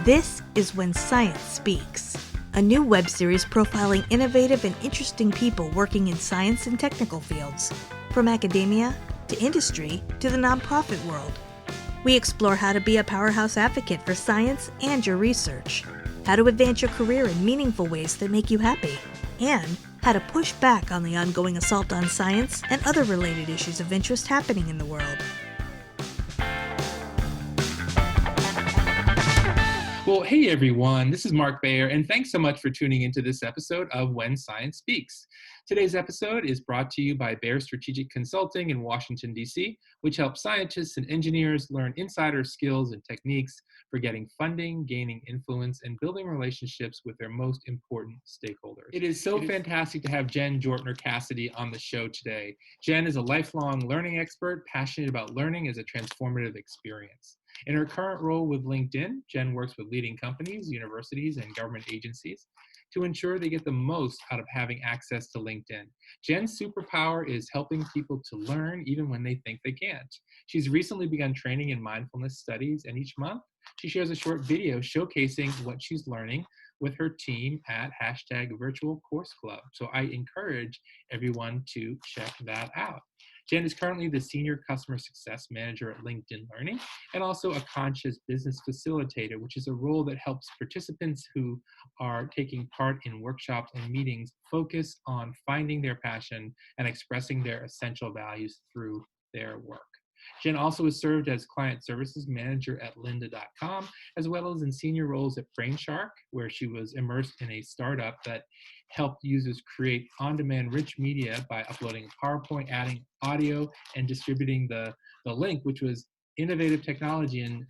This is When Science Speaks, a new web series profiling innovative and interesting people working in science and technical fields, from academia to industry to the nonprofit world. We explore how to be a powerhouse advocate for science and your research, how to advance your career in meaningful ways that make you happy, and how to push back on the ongoing assault on science and other related issues of interest happening in the world. Well, hey everyone, this is Mark Bayer, and thanks so much for tuning into this episode of When Science Speaks. Today's episode is brought to you by Bayer Strategic Consulting in Washington, D.C., which helps scientists and engineers learn insider skills and techniques for getting funding, gaining influence, and building relationships with their most important stakeholders. It is so fantastic to have Jen Jortner Cassidy on the show today. Jen is a lifelong learning expert, passionate about learning as a transformative experience. In her current role with LinkedIn, Jen works with leading companies, universities, and government agencies to ensure they get the most out of having access to LinkedIn. Jen's superpower is helping people to learn even when they think they can't. She's recently begun training in mindfulness studies, and each month she shares a short video showcasing what she's learning with her team at #VirtualCourseClub. So I encourage everyone to check that out. Jen is currently the Senior Customer Success Manager at LinkedIn Learning and also a Conscious Business Facilitator, which is a role that helps participants who are taking part in workshops and meetings focus on finding their passion and expressing their essential values through their work. Jen also has served as Client Services Manager at lynda.com, as well as in senior roles at Brainshark, where she was immersed in a startup that helped users create on-demand rich media by uploading PowerPoint, adding audio, and distributing the link, which was innovative technology in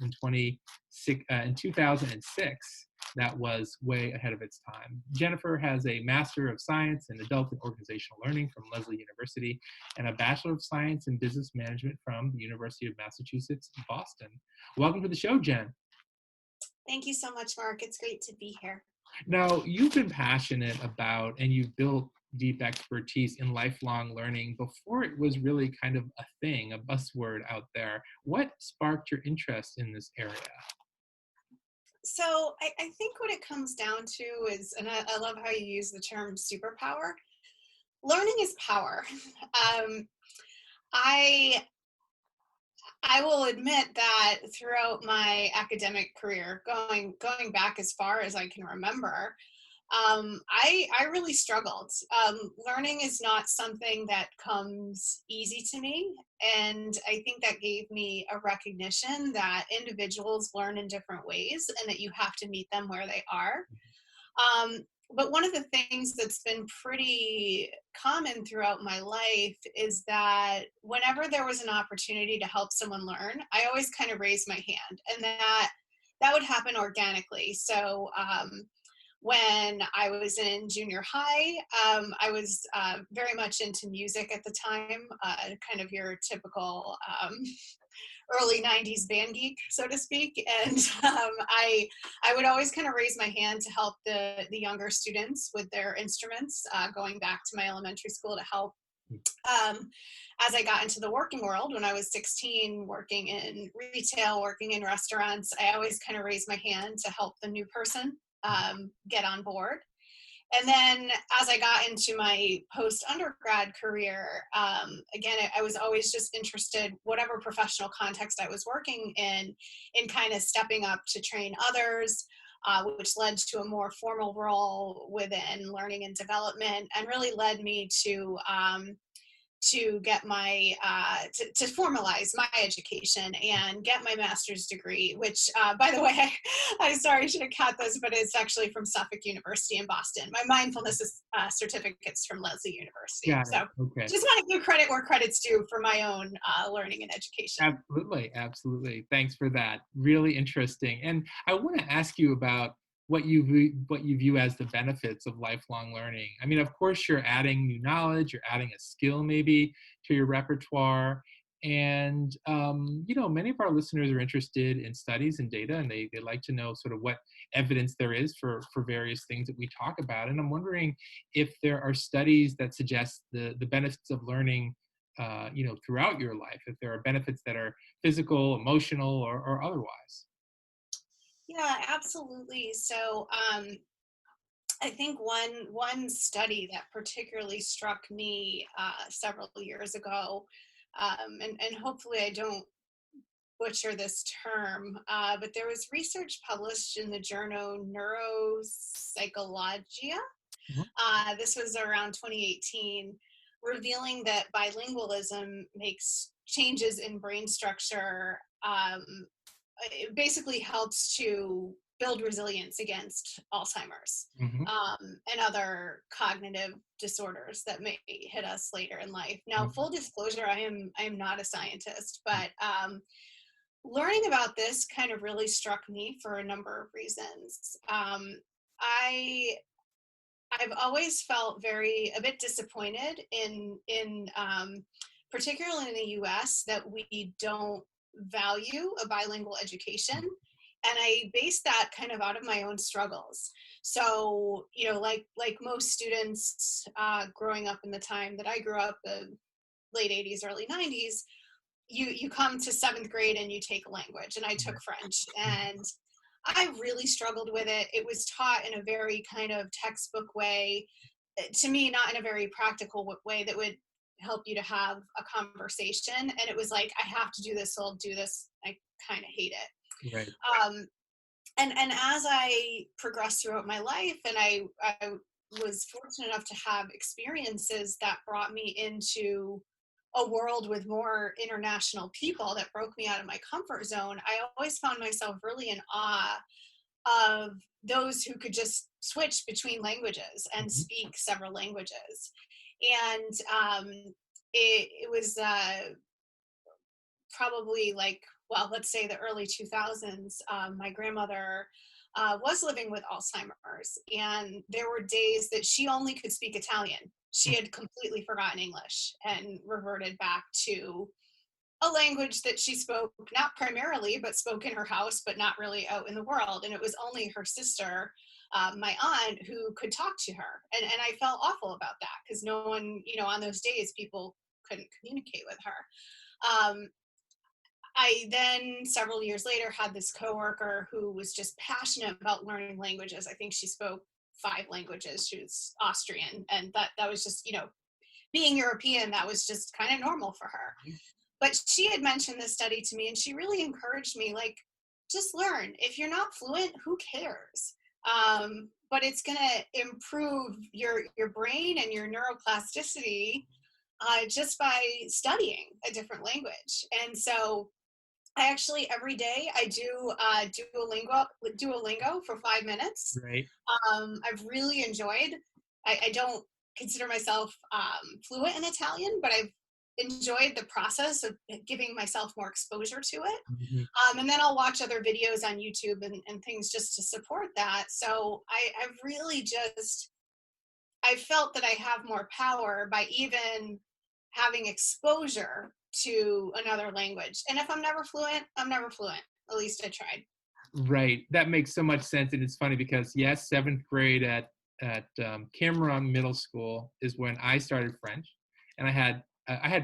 2006 that was way ahead of its time. Jennifer has a Master of Science in Adult and Organizational Learning from Lesley University and a Bachelor of Science in Business Management from the University of Massachusetts, Boston. Welcome to the show, Jen. Thank you so much, Mark. It's great to be here. Now, you've been passionate about and you've built deep expertise in lifelong learning before it was really kind of a thing, a buzzword out there. What sparked your interest in this area? So I think what it comes down to is, and I love how you use the term superpower, learning is power. I will admit that throughout my academic career, going back as far as I can remember, I really struggled. Learning is not something that comes easy to me. And I think that gave me a recognition that individuals learn in different ways and that you have to meet them where they are. But one of the things that's been pretty common throughout my life is that whenever there was an opportunity to help someone learn, I always kind of raised my hand, and that would happen organically. So when I was in junior high, I was very much into music at the time, kind of your typical early 90s band geek, so to speak. And I would always kind of raise my hand to help the younger students with their instruments, going back to my elementary school to help. As I got into the working world, when I was 16, working in retail, working in restaurants, I always kind of raised my hand to help the new person get on board. And then as I got into my post-undergrad career, again, I was always just interested, whatever professional context I was working in kind of stepping up to train others, which led to a more formal role within learning and development, and really led me to get my to formalize my education and get my master's degree, which by the way, I'm sorry, I should have caught this, but it's actually from Suffolk University in Boston. My mindfulness certificate's from Lesley University. Okay. Just want to give credit where credit's due for my own learning and education. Absolutely. Thanks for that. Really interesting. And I want to ask you about what you view as the benefits of lifelong learning. I mean, of course, you're adding new knowledge, you're adding a skill maybe to your repertoire. And, many of our listeners are interested in studies and data, and they like to know sort of what evidence there is for various things that we talk about. And I'm wondering if there are studies that suggest the benefits of learning, throughout your life, if there are benefits that are physical, emotional, or otherwise. Yeah, absolutely. So I think one study that particularly struck me several years ago, and hopefully I don't butcher this term, but there was research published in the journal Neuropsychologia. Mhm. This was around 2018, revealing that bilingualism makes changes in brain structure. It basically helps to build resilience against Alzheimer's Mhm. and other cognitive disorders that may hit us later in life. Now, Mhm. full disclosure, I am not a scientist, but learning about this kind of really struck me for a number of reasons. I I've always felt a bit disappointed in particularly in the U.S. that we don't value a bilingual education, and I base that kind of out of my own struggles. So like most students growing up in the time that I grew up, the late '80s, early '90s, you come to seventh grade and you take a language, and I took French, and I really struggled with it. It was taught in a very kind of textbook way, to me, not in a very practical way that would help you to have a conversation. And it was like, I have to do this, so I'll do this. I kind of hate it. Right. Um, and as I progressed throughout my life, and I was fortunate enough to have experiences that brought me into a world with more international people that broke me out of my comfort zone, I always found myself really in awe of those who could just switch between languages and Mhm. speak several languages. And it was probably like, well, let's say the early 2000s. My grandmother was living with Alzheimer's, and there were days that she only could speak Italian. She had completely forgotten English and reverted back to a language that she spoke not primarily, but spoke in her house, but not really out in the world. And it was only her sister, my aunt, who could talk to her. And I felt awful about that because no one, on those days, people couldn't communicate with her. I then, several years later, had this coworker who was just passionate about learning languages. I think she spoke 5 languages. She was Austrian, and that was just, being European, that was just kind of normal for her. But she had mentioned this study to me, and she really encouraged me, like, just learn. If you're not fluent, who cares? But it's going to improve your brain and your neuroplasticity just by studying a different language. And so I actually every day I do Duolingo for 5 minutes. Right. I've really enjoyed. I don't consider myself fluent in Italian, but I've enjoyed the process of giving myself more exposure to it. Mhm. And then I'll watch other videos on YouTube and things just to support that. So I've really just I felt that I have more power by even having exposure to another language. And if I'm never fluent, I'm never fluent. At least I tried. Right. That makes so much sense, and it's funny because yes, seventh grade at Cameron Middle School is when I started French, and I had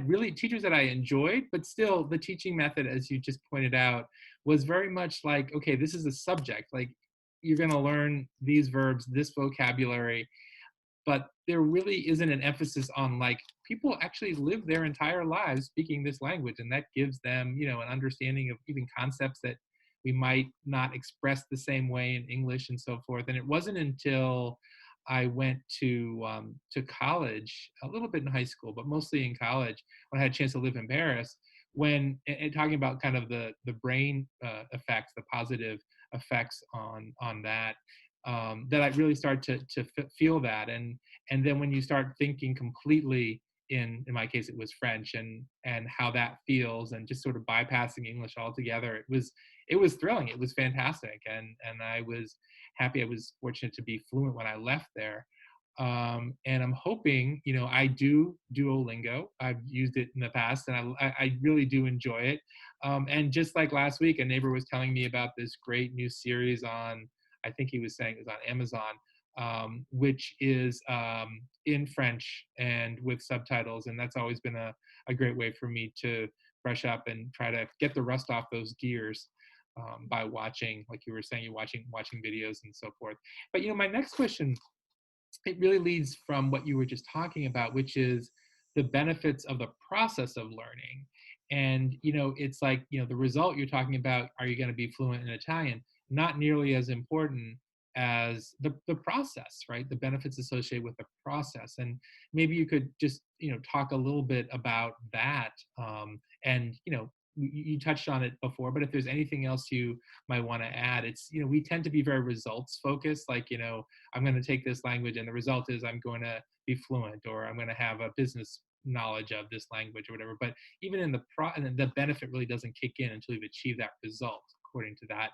really teachers that I enjoyed, but still the teaching method, as you just pointed out, was very much like, okay, this is a subject. Like you're going to learn these verbs, this vocabulary, but there really isn't an emphasis on like people actually live their entire lives speaking this language, and that gives them an understanding of even concepts that we might not express the same way in English and so forth. And it wasn't until I went to college, a little bit in high school, but mostly in college, when I had a chance to live in Paris, when and talking about kind of the brain effects, the positive effects on that, that I really start to feel that. And then when you start thinking completely, in my case it was French, and how that feels, and just sort of bypassing English altogether, it was thrilling, it was fantastic, and I was happy. I was fortunate to be fluent when I left there. And I'm hoping, I do Duolingo. I've used it in the past, and I really do enjoy it. And just like last week, a neighbor was telling me about this great new series on, I think he was saying it was on Amazon, which is in French and with subtitles. And that's always been a great way for me to brush up and try to get the rust off those gears. by watching, like you were saying, you're watching videos and so forth. But my next question, it really leads from what you were just talking about, which is the benefits of the process of learning. And it's like the result you're talking about, are you going to be fluent in Italian? Not nearly as important as the process, right? The benefits associated with the process. And maybe you could just talk a little bit about that. And you touched on it before, but if there's anything else you might want to add, it's we tend to be very results focused, like I'm going to take this language and the result is I'm going to be fluent, or I'm going to have a business knowledge of this language or whatever. But even in and the benefit really doesn't kick in until you've achieved that result, according to that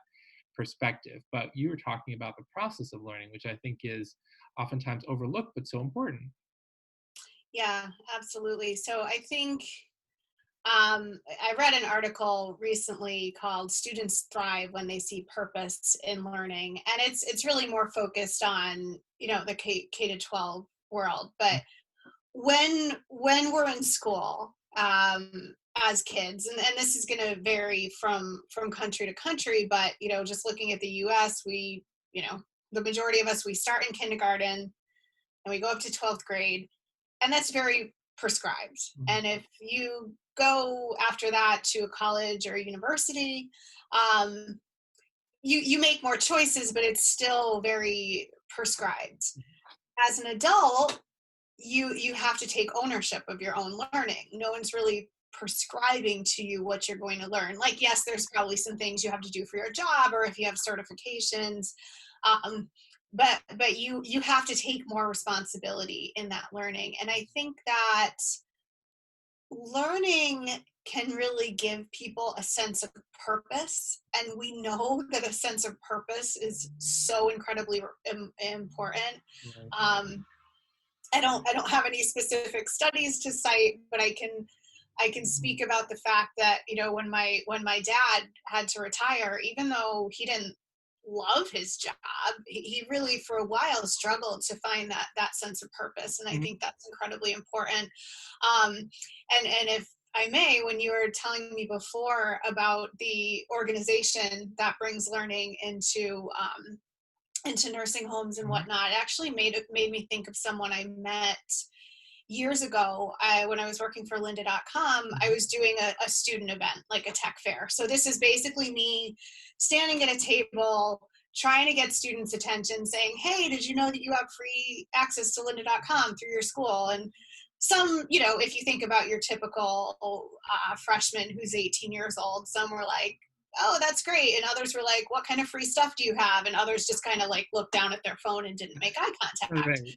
perspective. But you were talking about the process of learning, which I think is oftentimes overlooked but so important. Yeah, absolutely. So I think I read an article recently called "Students Thrive When They See Purpose in Learning," and it's really more focused on the K to 12 world. But when we're in school as kids, and this is going to vary from country to country, but just looking at the U.S., we the majority of us, we start in kindergarten and we go up to 12th grade, and that's very prescribed. And if you go after that to a college or a university, you make more choices, but it's still very prescribed. As an adult, you have to take ownership of your own learning. No one's really prescribing to you what you're going to learn. Like, yes, there's probably some things you have to do for your job, or if you have certifications, but you have to take more responsibility in that learning. And I think that learning can really give people a sense of purpose, and we know that a sense of purpose is so incredibly important. Right. I don't have any specific studies to cite, but I can speak about the fact that when my dad had to retire, even though he didn't love his job, he really for a while struggled to find that sense of purpose, and I think that's incredibly important. And if I may, when you were telling me before about the organization that brings learning into nursing homes and whatnot, it actually made me think of someone I met years ago. When I was working for lynda.com, I was doing a student event, like a tech fair. So this is basically me standing at a table trying to get students' attention, saying, hey, did you know that you have free access to lynda.com through your school? And some, if you think about your typical freshman who's 18 years old, some were like, oh, that's great. And others were like, what kind of free stuff do you have? And others just kind of like looked down at their phone and didn't make eye contact. Right.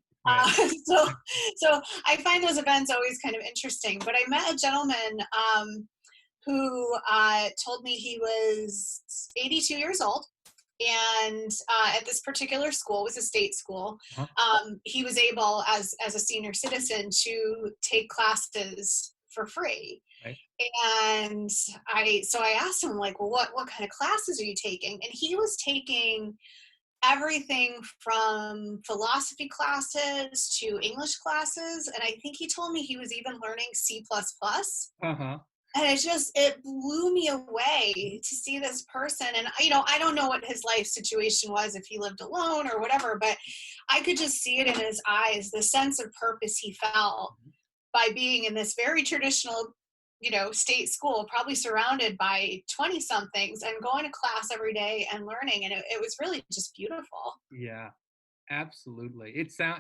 So I find those events always kind of interesting. But I met a gentleman who told me he was 82 years old. And at this particular school, it was a state school, he was able, as a senior citizen, to take classes for free. Right. And I asked him, like, well, what kind of classes are you taking? And he was taking everything from philosophy classes to English classes. And I think he told me he was even learning C++. And it blew me away to see this person. And, I don't know what his life situation was, if he lived alone or whatever, but I could just see it in his eyes, the sense of purpose he felt by being in this very traditional, state school, probably surrounded by 20 somethings, and going to class every day and learning. And it was really just beautiful. Yeah, absolutely.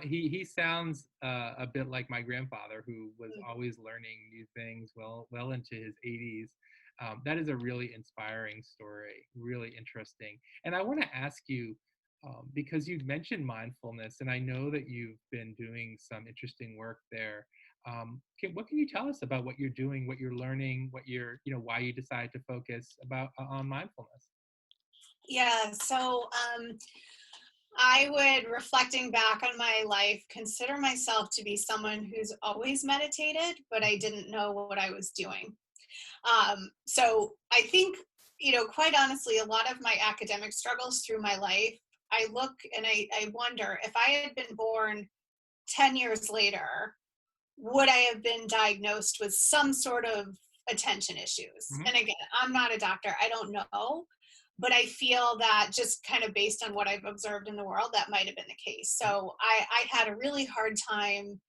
He sounds a bit like my grandfather, who was always learning new things well into his 80s. That is a really inspiring story, really interesting. And I want to ask you, because you mentioned mindfulness, and I know that you've been doing some interesting work there. What can you tell us about what you're doing, what you're learning, why you decided to focus on mindfulness? Yeah, so I would, reflecting back on my life, consider myself to be someone who's always meditated, but I didn't know what I was doing. So I think, quite honestly, a lot of my academic struggles through my life, I look and I wonder, if I had been born 10 years later, would I have been diagnosed with some sort of attention issues? And again, I'm not a doctor, I don't know. But I feel that just kind of based on what I've observed in the world, that might have been the case. So I had a really hard time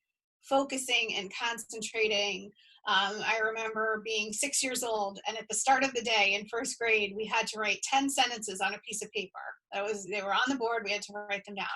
focusing and concentrating. I remember being 6 years old, and at the start of the day in first grade, we had to write 10 sentences on a piece of paper. They were on the board, we had to write them down.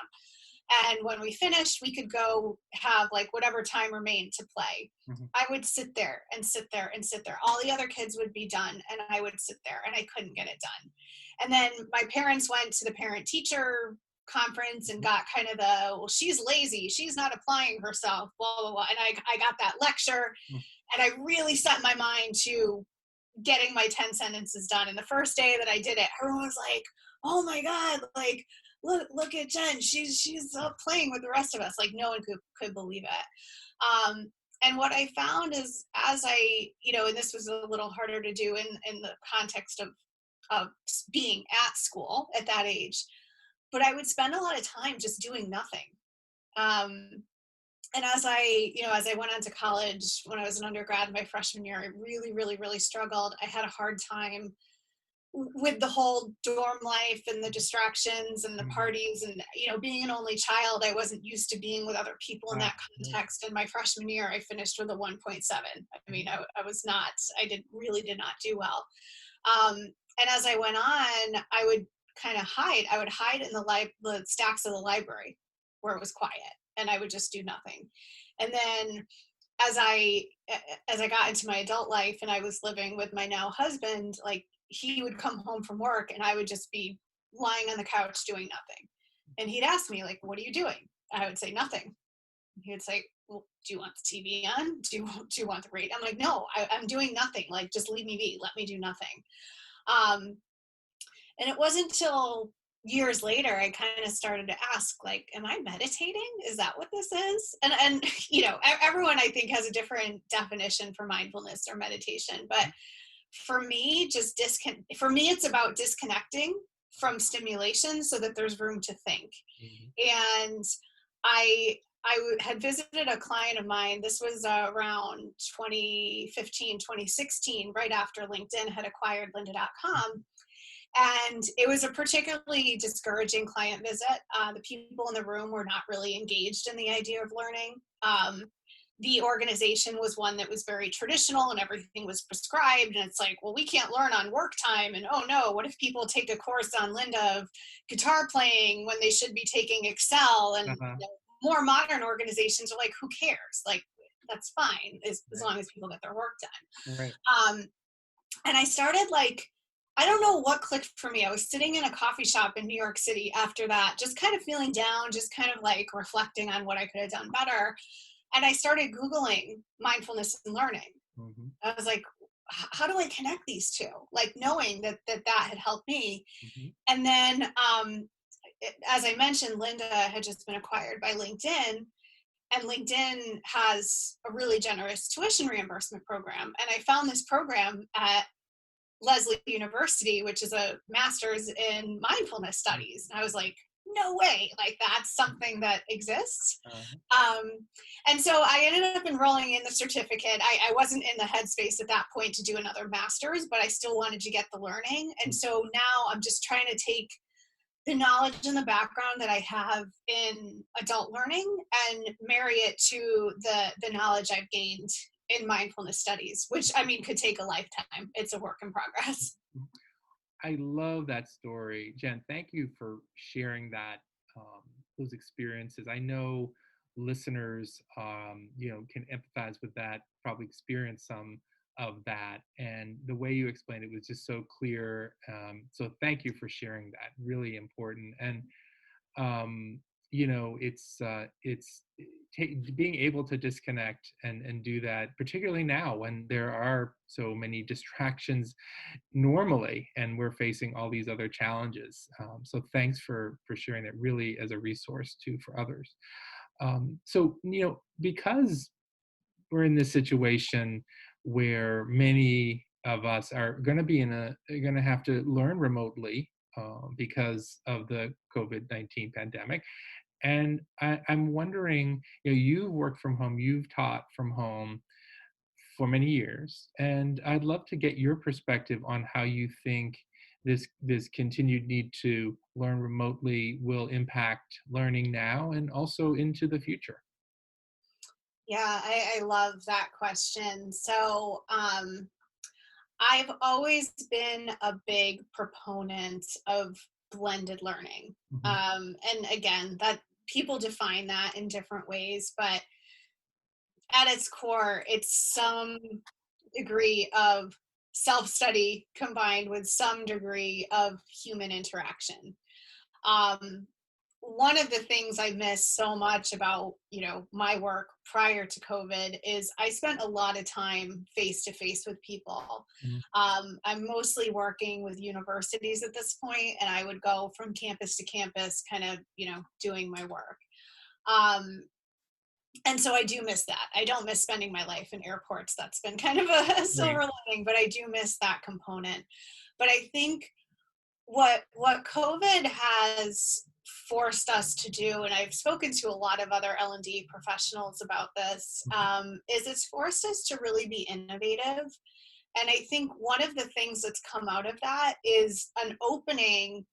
And when we finished, we could go have like whatever time remained to play. Mhm. I would sit there and sit there and sit there. All the other kids would be done, and I would sit there, and I couldn't get it done. And then my parents went to the parent teacher conference and got kind of well, she's lazy, she's not applying herself, blah, blah, blah. And I got that lecture, and I really set my mind to getting my 10 sentences done. And the first day that I did it, everyone was like, oh my God, like, look at Jen. She's playing with the rest of us. Like no one could believe it. And what I found is as I, and this was a little harder to do in the context of being at school at that age, but I would spend a lot of time just doing nothing. And as I went on to college, when I was an undergrad, my freshman year, I really, really, really struggled. I had a hard time with the whole dorm life and the distractions and the parties and, being an only child, I wasn't used to being with other people in that context. And my freshman year, I finished with a 1.7. I mean, really did not do well. And as I went on, I would kind of hide. I would hide in the stacks of the library where it was quiet, and I would just do nothing. And then as I got into my adult life and I was living with my now husband, like he would come home from work and I would just be lying on the couch doing nothing. And he'd ask me, like, what are you doing? I would say nothing. He would say, well, do you want the TV on? Do you want the radio? I'm like, no, I'm doing nothing. Like, just leave me be. Let me do nothing. And it wasn't until years later I kind of started to ask, like, am I meditating? Is that what this is? And everyone I think has a different definition for mindfulness or meditation, but for me, it's about disconnecting from stimulation so that there's room to think. And I had visited a client of mine. This was around 2015, 2016, right after LinkedIn had acquired lynda.com. And it was a particularly discouraging client visit. The people in the room were not really engaged in the idea of learning. The organization was one that was very traditional and everything was prescribed. And it's like, well, we can't learn on work time. And oh no, what if people take a course on Lynda of guitar playing when they should be taking Excel? And more modern organizations are like, who cares? Like, that's fine as long as people get their work done. Right. And I started I don't know what clicked for me. I was sitting in a coffee shop in New York City after that, just kind of feeling down, just kind of reflecting on what I could have done better. And I started Googling mindfulness and learning. I was like, how do I connect these two? Like knowing that had helped me. And then, as I mentioned, Lynda had just been acquired by LinkedIn, and LinkedIn has a really generous tuition reimbursement program. And I found this program at Lesley University, which is a master's in mindfulness studies. And I was like, no way, like that's something that exists. And so I ended up enrolling in the certificate. I wasn't in the headspace at that point to do another master's, but I still wanted to get the learning. And so now I'm just trying to take the knowledge and the background that I have in adult learning and marry it to the knowledge I've gained in mindfulness studies, which I mean could take a lifetime. It's a work in progress. I love that story, Jen. Thank you for sharing that, those experiences. I know listeners, can empathize with that, probably experience some of that, and the way you explained it was just so clear. So thank you for sharing that. Really important. And being able to disconnect and do that, particularly now when there are so many distractions normally, and we're facing all these other challenges. So thanks for sharing that, really as a resource too for others. So because we're in this situation where many of us are going to have to learn remotely because of the COVID-19 pandemic. And I'm wondering, you've worked from home, you've taught from home for many years, and I'd love to get your perspective on how you think this continued need to learn remotely will impact learning now and also into the future? Yeah, I love that question. So, I've always been a big proponent of blended learning. Mhm. And again, that people define that in different ways, but at its core, it's some degree of self study combined with some degree of human interaction. Um, One of the things I miss so much about, my work prior to COVID is I spent a lot of time face to face with people. Mhm. I'm mostly working with universities at this point, and I would go from campus to campus, kind of, doing my work. Um, and so I do miss that. I don't miss spending my life in airports. That's been kind of a Right. silver lining, but I do miss that component. But I think what COVID has forced us to do, and I've spoken to a lot of other L&D professionals about this, is it's forced us to really be innovative. And I think one of the things that's come out of that is an opening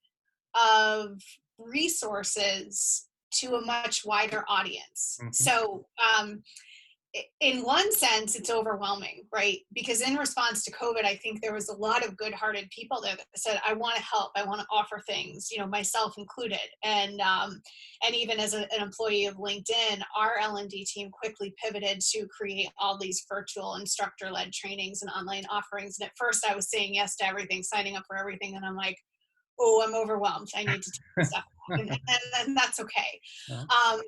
of resources to a much wider audience. Mhm. So in one sense, it's overwhelming, right? Because in response to COVID, I think there was a lot of good-hearted people there that said, "I want to help. I want to offer things," myself included. And even as an employee of LinkedIn, our L&D team quickly pivoted to create all these virtual instructor-led trainings and online offerings. And at first, I was saying yes to everything, signing up for everything, and I'm like, "Oh, I'm overwhelmed. I need to take stuff back," and that's okay. Uh, Um,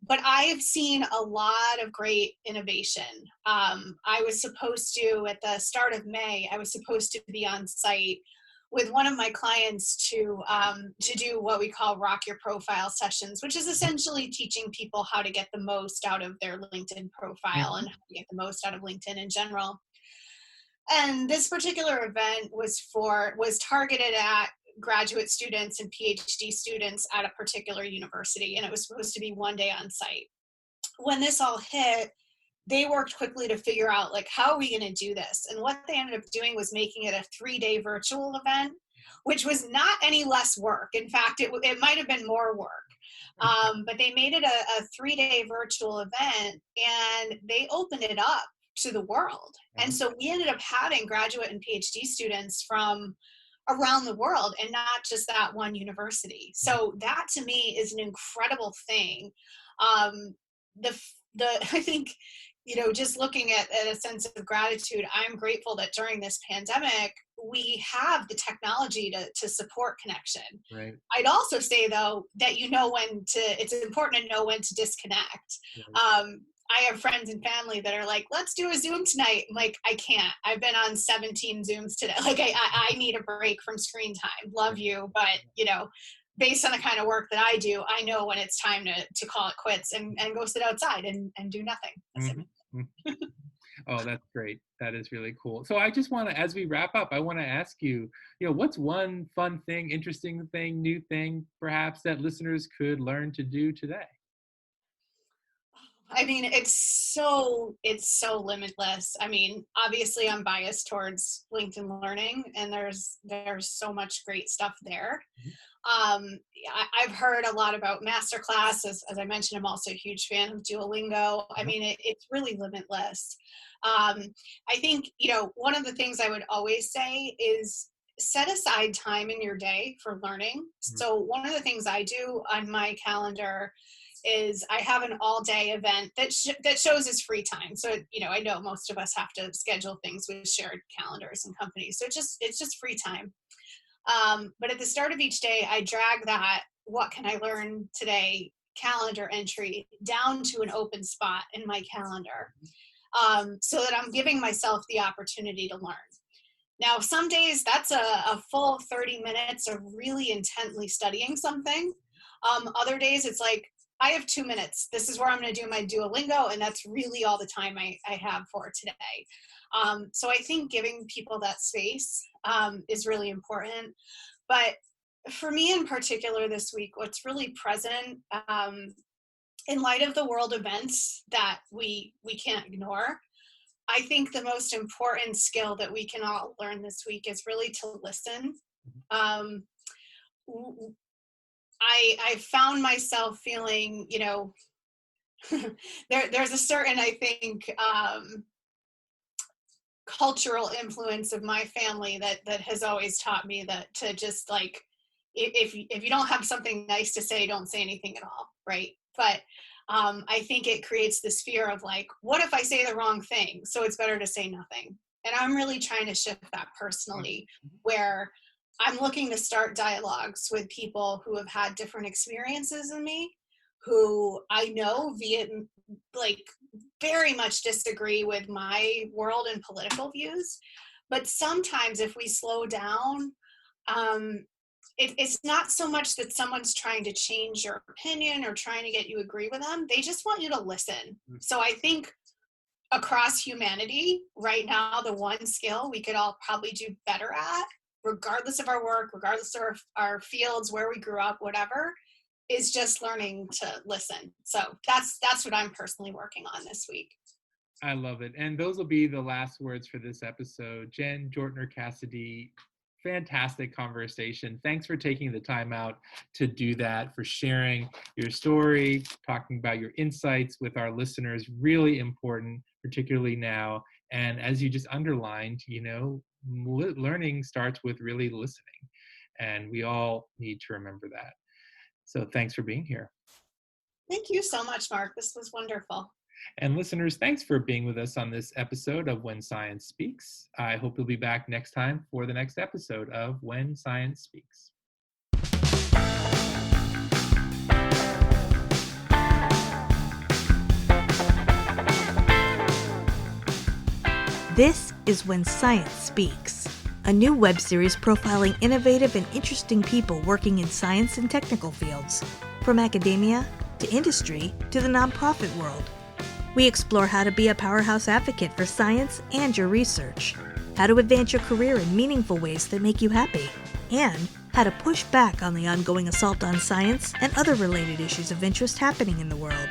but I've seen a lot of great innovation. I was supposed to, at the start of May, I was supposed to be on site with one of my clients to do what we call rock your profile sessions, which is essentially teaching people how to get the most out of their LinkedIn profile and mhm. how to get the most out of LinkedIn in general. And this particular event was targeted at graduate students and PhD students at a particular university, and it was supposed to be one day on site. When this all hit, they worked quickly to figure out, like, how are we going to do this? And what they ended up doing was making it a 3-day virtual event, which was not any less work. In fact, it might have been more work. But they made it a 3-day virtual event, and they opened it up to the world. Uh, And so we ended up having graduate and PhD students from around the world and not just that one university. So that to me is an incredible thing. Um, the I think, just looking at a sense of gratitude, I'm grateful that during this pandemic we have the technology to support connection. right. I'd also say, though, that it's important to know when to disconnect. Right. I have friends and family that are like, "Let's do a Zoom tonight." I'm like, I can't. I've been on 17 Zooms today. Like, I need a break from screen time. Love you, but based on the kind of work that I do, I know when it's time to call it quits and go sit outside and do nothing. That's it. Mhm. Mhm. Oh, that's great. That is really cool. So I just want to, as we wrap up, I want to ask you, what's one fun thing, interesting thing, new thing, perhaps that listeners could learn to do today? I mean, it's so limitless. I mean, obviously I'm biased towards LinkedIn Learning, and there's so much great stuff there. Mhm. I've heard a lot about masterclass. As I mentioned, I'm also a huge fan of Duolingo. I Uh-huh. mean, it's really limitless. I think, one of the things I would always say is set aside time in your day for learning. Mhm. So one of the things I do on my calendar is I have an all day event that shows as free time. So, I know most of us have to schedule things with shared calendars and companies. So it's just free time. But at the start of each day, I drag that "what can I learn today" calendar entry down to an open spot in my calendar, so that I'm giving myself the opportunity to learn. Now, some days that's a full 30 minutes of really intently studying something. Other days it's like, I have 2 minutes. This is where I'm going to do my Duolingo, and that's really all the time I have for today. So I think giving people that space is really important. But for me in particular this week, what's really present, in light of the world events that we can't ignore, I think the most important skill that we can all learn this week is really to listen. Um, I found myself feeling, there's a certain, I think, cultural influence of my family that has always taught me that to just like, if you don't have something nice to say, don't say anything at all, right? But I think it creates this fear of like, what if I say the wrong thing? So it's better to say nothing. And I'm really trying to shift that personally, where I'm looking to start dialogues with people who have had different experiences than me, who I know via like very much disagree with my world and political views. But sometimes if we slow down, um, it's not so much that someone's trying to change your opinion or trying to get you agree with them. They just want you to listen. So I think across humanity right now, the one skill we could all probably do better at, regardless of our work, regardless of our fields, where we grew up, whatever, is just learning to listen. So that's what I'm personally working on this week. I love it. And those will be the last words for this episode. Jen, Jortner, Cassidy, fantastic conversation. Thanks for taking the time out to do that, for sharing your story, talking about your insights with our listeners. Really important, particularly now. And as you just underlined, learning starts with really listening. And we all need to remember that. So thanks for being here. Thank you so much, Mark. This was wonderful. And listeners, thanks for being with us on this episode of When Science Speaks. I hope you'll be back next time for the next episode of When Science Speaks. This is When Science Speaks, a new web series profiling innovative and interesting people working in science and technical fields, from academia to industry to the nonprofit world. We explore how to be a powerhouse advocate for science and your research, how to advance your career in meaningful ways that make you happy, and how to push back on the ongoing assault on science and other related issues of interest happening in the world.